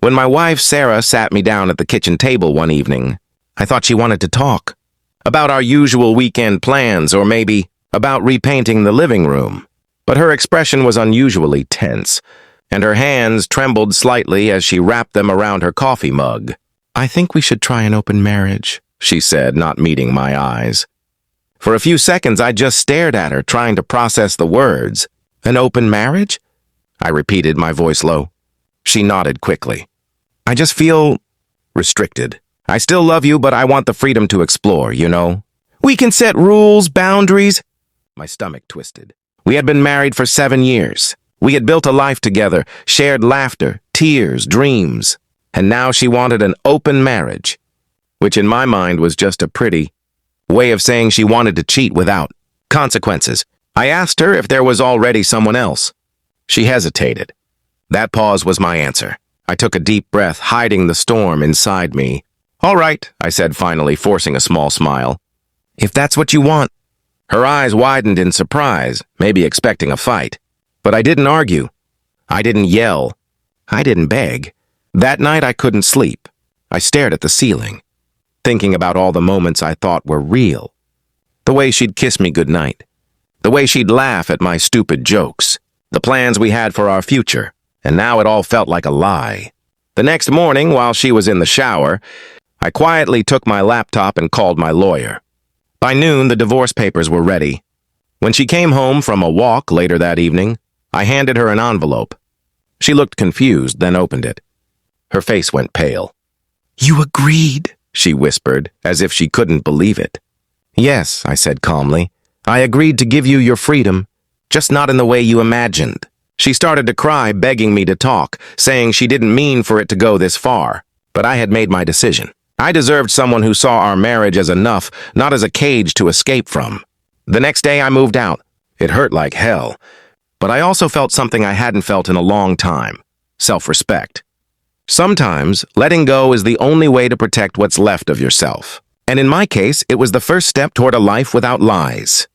When my wife, Sarah, sat me down at the kitchen table one evening, I thought she wanted to talk. About our usual weekend plans, or maybe about repainting the living room. But her expression was unusually tense, and her hands trembled slightly as she wrapped them around her coffee mug. "I think we should try an open marriage," she said, not meeting my eyes. For a few seconds, I just stared at her, trying to process the words. "An open marriage?" I repeated, my voice low. She nodded quickly. "I just feel restricted. I still love you, but I want the freedom to explore, you know? We can set rules, boundaries." My stomach twisted. We had been married for 7 years. We had built a life together, shared laughter, tears, dreams. And now she wanted an open marriage, which in my mind was just a pretty way of saying she wanted to cheat without consequences. I asked her if there was already someone else. She hesitated. That pause was my answer. I took a deep breath, hiding the storm inside me. "All right," I said finally, forcing a small smile. "If that's what you want." Her eyes widened in surprise, maybe expecting a fight. But I didn't argue. I didn't yell. I didn't beg. That night I couldn't sleep. I stared at the ceiling, thinking about all the moments I thought were real. The way she'd kiss me goodnight. The way she'd laugh at my stupid jokes. The plans we had for our future. And now it all felt like a lie. The next morning, while she was in the shower, I quietly took my laptop and called my lawyer. By noon, the divorce papers were ready. When she came home from a walk later that evening, I handed her an envelope. She looked confused, then opened it. Her face went pale. "You agreed," she whispered, as if she couldn't believe it. "Yes," I said calmly. "I agreed to give you your freedom, just not in the way you imagined." She started to cry, begging me to talk, saying she didn't mean for it to go this far. But I had made my decision. I deserved someone who saw our marriage as enough, not as a cage to escape from. The next day I moved out. It hurt like hell. But I also felt something I hadn't felt in a long time. Self-respect. Sometimes, letting go is the only way to protect what's left of yourself. And in my case, it was the first step toward a life without lies.